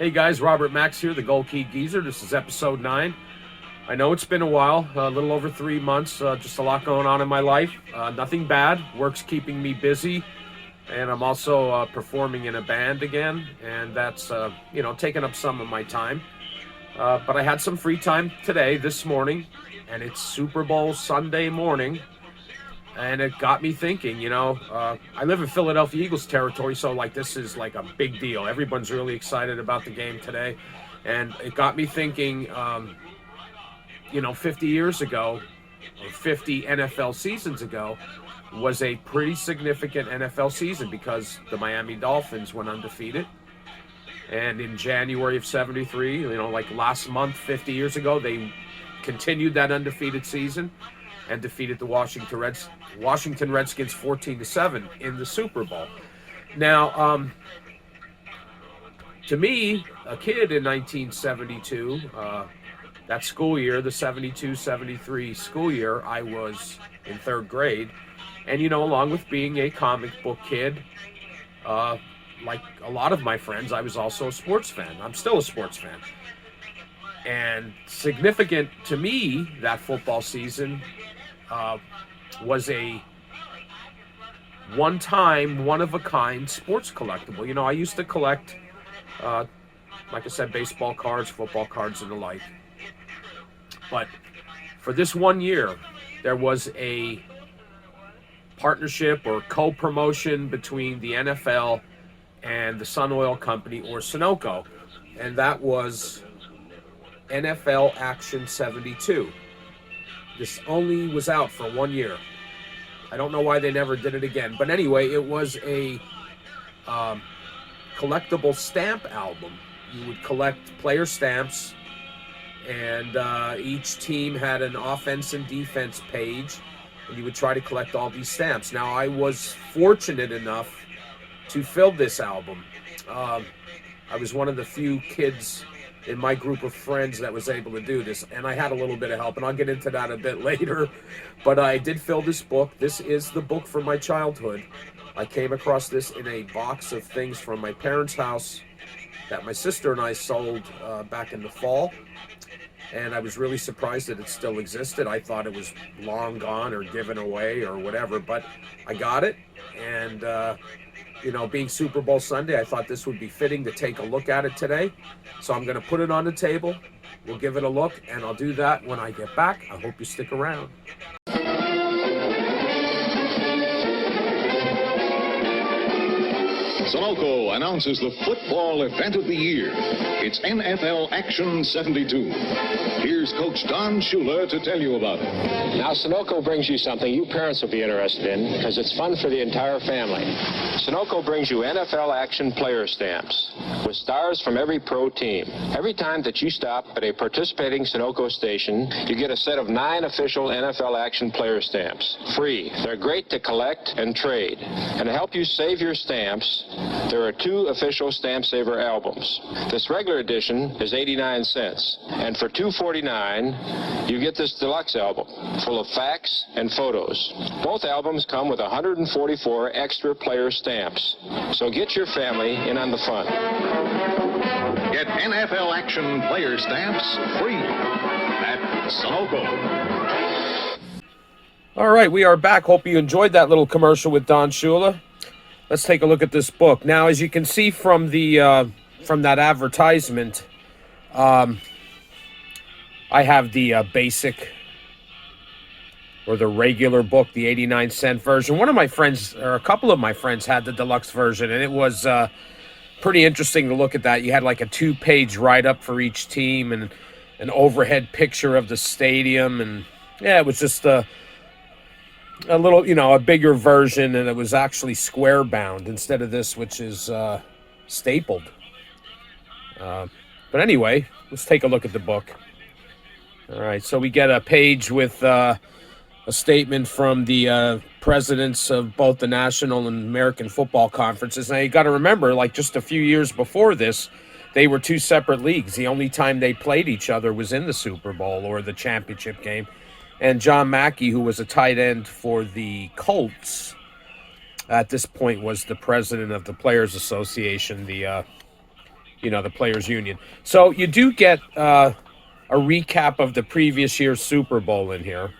Hey guys, Robert Max here, the Gold Key Geezer. This is episode 9. I know it's been a while, a little over 3 months, just a lot going on in my life. Nothing bad, work's keeping me busy, and I'm also performing in a band again, and that's, taking up some of my time. But I had some free time today, this morning, and it's Super Bowl Sunday morning, and it got me thinking, I live in Philadelphia Eagles territory, so this is like a big deal. Everyone's really excited about the game today. And it got me thinking, 50 years ago, or 50 NFL seasons ago, was a pretty significant NFL season because the Miami Dolphins went undefeated. And in January of 73, last month, 50 years ago, they continued that undefeated season and defeated the Washington Redskins 14-7 in the Super Bowl. Now, to me, a kid in 1972, that school year, the 72-73 school year, I was in 3rd grade. And, along with being a comic book kid, like a lot of my friends, I was also a sports fan. I'm still a sports fan. And significant to me, that football season was a one-time, one-of-a-kind sports collectible. I used to collect, like I said, baseball cards, football cards, and the like. But for this one year, there was a partnership or co-promotion between the NFL and the Sun Oil Company, or Sunoco, and that was NFL Action 72. This only was out for 1 year. I don't know why they never did it again. But anyway, it was a collectible stamp album. You would collect player stamps, and each team had an offense and defense page, and you would try to collect all these stamps. Now, I was fortunate enough to fill this album. I was one of the few kids in my group of friends that was able to do this, and I had a little bit of help, and I'll get into that a bit later. But I did fill this book. This is the book from my childhood. I came across this in a box of things from my parents' house that my sister and I sold back in the fall, and I was really surprised that it still existed. I thought it was long gone or given away or whatever, but I got it, and being Super Bowl Sunday, I thought this would be fitting to take a look at it today. So I'm going to put it on the table. We'll give it a look, and I'll do that when I get back. I hope you stick around. Sunoco announces the football event of the year. It's NFL Action 72. Here's Coach Don Shula to tell you about it. Now, Sunoco brings you something you parents will be interested in because it's fun for the entire family. Sunoco brings you NFL Action player stamps with stars from every pro team. Every time that you stop at a participating Sunoco station, you get a set of 9 official NFL Action player stamps, free. They're great to collect and trade. And to help you save your stamps, there are 2 official Stamp Saver albums. This regular edition is 89 cents, and for $2.49, you get this deluxe album full of facts and photos. Both albums come with 144 extra player stamps, so get your family in on the fun. Get NFL Action player stamps free at Sunoco. All right, we are back. Hope you enjoyed that little commercial with Don Shula. Let's take a look at this book. Now, as you can see from the from that advertisement, I have the basic or the regular book, the 89-cent version. One of my friends, or a couple of my friends, had the deluxe version, and it was pretty interesting to look at that. You had like a 2-page write-up for each team and an overhead picture of the stadium, and yeah, it was just a little, a bigger version, and it was actually square bound instead of this, which is stapled. But anyway, let's take a look at the book. All right, so we get a page with a statement from the presidents of both the National and American football conferences. Now, you got to remember, just a few years before this, they were 2 separate leagues. The only time they played each other was in the Super Bowl or the championship game. And John Mackey, who was a tight end for the Colts, at this point was the president of the Players Association, the the Players Union. So you do get a recap of the previous year's Super Bowl in here,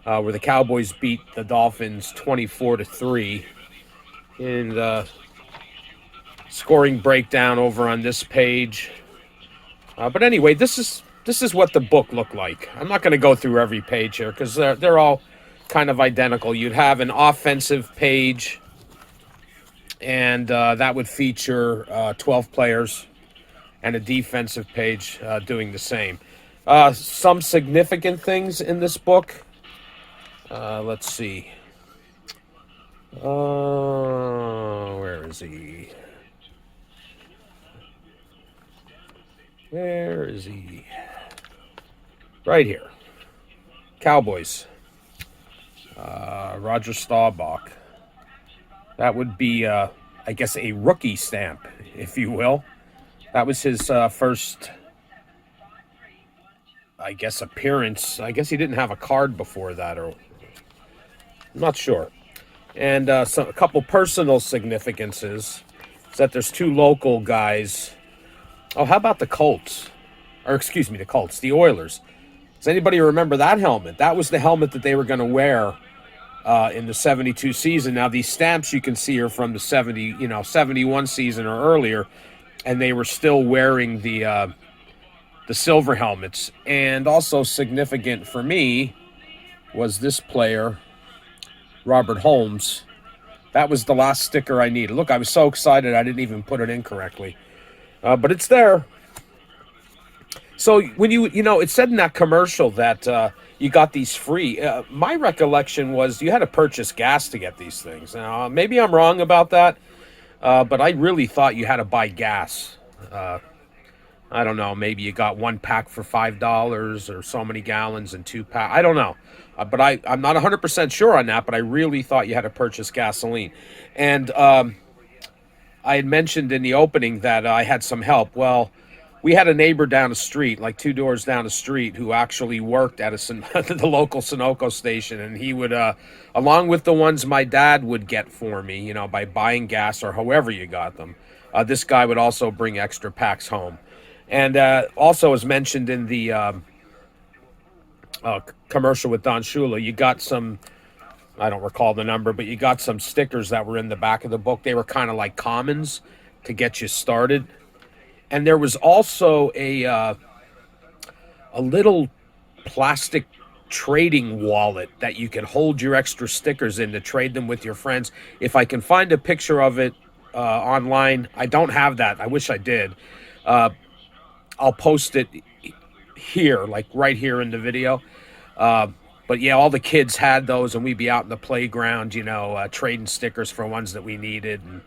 where the Cowboys beat the Dolphins 24-3. In the scoring breakdown over on this page. But anyway, this is what the book looked like. I'm not going to go through every page here because they're all kind of identical. You'd have an offensive page, and that would feature 12 players, and a defensive page doing the same. Some significant things in this book. Let's see. Where is he? Where is he? Right here. Cowboys. Roger Staubach. That would be, I guess, a rookie stamp, if you will. That was his first, I guess, appearance. I guess he didn't have a card before that, or I'm not sure. And a couple personal significances is that there's two local guys. Oh, how about the Colts? Or excuse me, the Colts, the Oilers. Does anybody remember that helmet? That was the helmet that they were going to wear in the 72 season. Now, these stamps you can see are from the 71 season or earlier, and they were still wearing the silver helmets. And also significant for me was this player, Robert Holmes. That was the last sticker I needed. Look, I was so excited I didn't even put it in correctly. But it's there. So when it said in that commercial that you got these free. My recollection was you had to purchase gas to get these things. Now, maybe I'm wrong about that, but I really thought you had to buy gas. I don't know. Maybe you got one pack for $5 or so many gallons and 2 pack. I don't know. But I'm not 100% sure on that, but I really thought you had to purchase gasoline. And I had mentioned in the opening that I had some help. Well, we had a neighbor down the street, like 2 doors down the street, who actually worked at the local Sunoco station. And he would, along with the ones my dad would get for me, by buying gas or however you got them, this guy would also bring extra packs home. And also, as mentioned in the commercial with Don Shula, you got some, I don't recall the number, but you got some stickers that were in the back of the book. They were kind of like commons to get you started. And there was also a little plastic trading wallet that you could hold your extra stickers in to trade them with your friends. If I can find a picture of it online, I don't have that. I wish I did. I'll post it here, like right here in the video. But yeah, all the kids had those, and we'd be out in the playground, trading stickers for ones that we needed and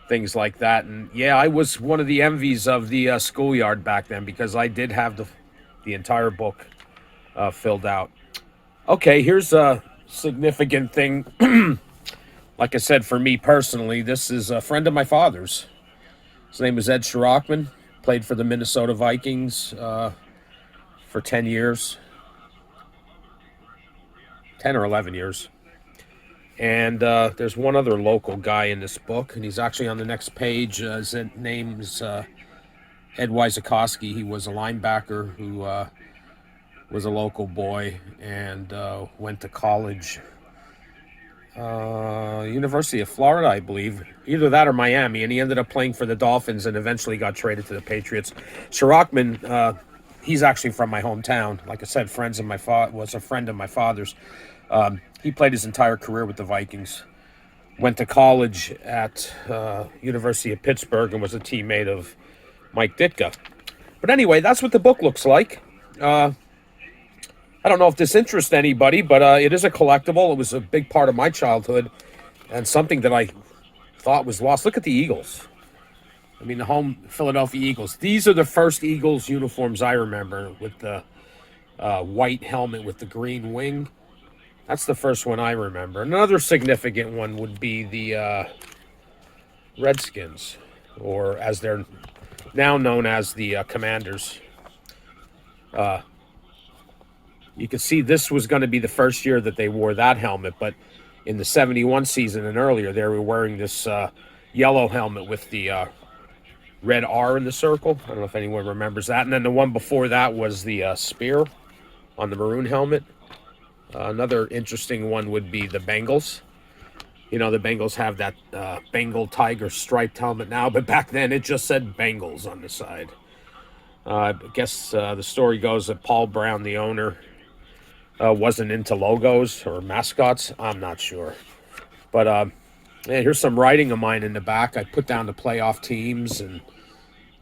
things like that. And yeah, I was one of the envies of the Schoolyard back then because I did have the entire book filled out. Okay, here's a significant thing. Like I said, for me personally, this is a friend of my father's. His name is Ed Schrockman. Played for the Minnesota Vikings for 10 years. 10 or 11 years. And there's one other local guy in this book, and he's actually on the next page. His name is Ed Wyzakowski. He was a linebacker who was a local boy and went to college. University of Florida, I believe. Either that or Miami, and he ended up playing for the Dolphins and eventually got traded to the Patriots. Shrockman, he's actually from my hometown. Like I said, was a friend of my father's. He played his entire career with the Vikings. Went to college at University of Pittsburgh and was a teammate of Mike Ditka. But anyway, that's what the book looks like. I don't know if this interests anybody, but it is a collectible. It was a big part of my childhood and something that I thought was lost. Look at the Eagles. I mean, the home Philadelphia Eagles. These are the first Eagles uniforms I remember, with the white helmet with the green wing. That's the first one I remember. Another significant one would be the Redskins, or as they're now known as the Commanders. You could see this was going to be the first year that they wore that helmet, but in the 71 season and earlier, they were wearing this yellow helmet with the red R in the circle. I don't know if anyone remembers that. And then the one before that was the spear on the maroon helmet. Another interesting one would be the Bengals. You know, the Bengals have that Bengal tiger striped helmet now, but back then it just said Bengals on the side. I guess the story goes that Paul Brown, the owner, wasn't into logos or mascots. I'm not sure. But here's some writing of mine in the back. I put down the playoff teams, and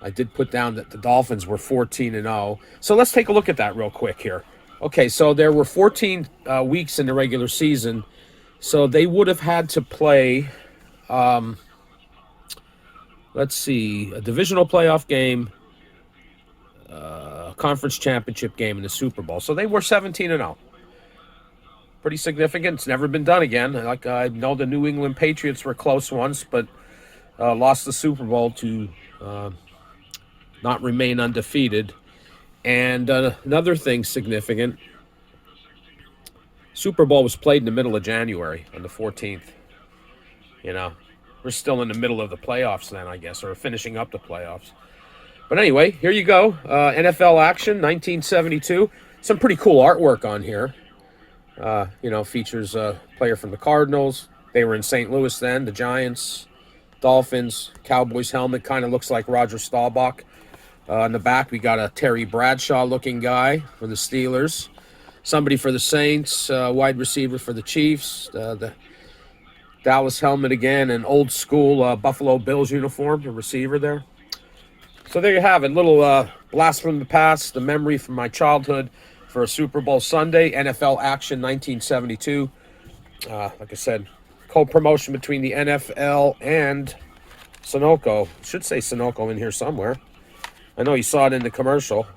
I did put down that the Dolphins were 14-0. So let's take a look at that real quick here. Okay, so there were 14 weeks in the regular season. So they would have had to play, let's see, a divisional playoff game, a conference championship game, and the Super Bowl. So they were 17-0. Pretty significant. It's never been done again. Like I know the New England Patriots were close once, but lost the Super Bowl to not remain undefeated. And another thing significant, Super Bowl was played in the middle of January on the 14th. You know, we're still in the middle of the playoffs then, I guess, or finishing up the playoffs. But anyway, here you go. NFL action, 1972. Some pretty cool artwork on here. You know, features a player from the Cardinals. They were in St. Louis then. The Giants, Dolphins, Cowboys helmet kind of looks like Roger Staubach. In the back, we got a Terry Bradshaw-looking guy for the Steelers. Somebody for the Saints, wide receiver for the Chiefs, the Dallas helmet again, an old school Buffalo Bills uniform, the receiver there. So there you have it, little blast from the past, the memory from my childhood for a Super Bowl Sunday, NFL action 1972. Like I said, co-promotion between the NFL and Sunoco. Should say Sunoco in here somewhere. I know you saw it in the commercial.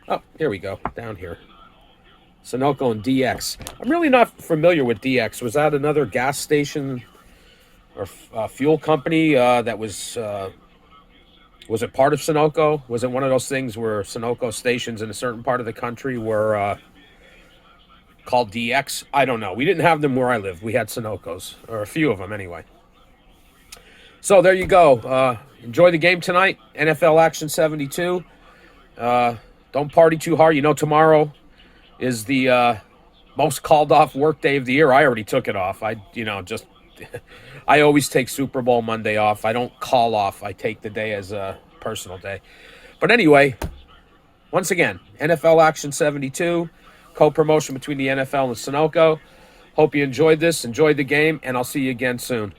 Oh, here we go, down here. Sunoco and DX. I'm really not familiar with DX. Was that another gas station or fuel company that was it part of Sunoco? Was it one of those things where Sunoco stations in a certain part of the country were called DX? I don't know. We didn't have them where I lived. We had Sunocos, or a few of them anyway. So there you go. Enjoy the game tonight. NFL Action 72. Don't party too hard. You know, tomorrow is the most called off work day of the year. I already took it off. I always take Super Bowl Monday off. I don't call off. I take the day as a personal day. But anyway, once again, NFL Action 72, co-promotion between the NFL and Sunoco. Hope you enjoyed this, enjoyed the game, and I'll see you again soon.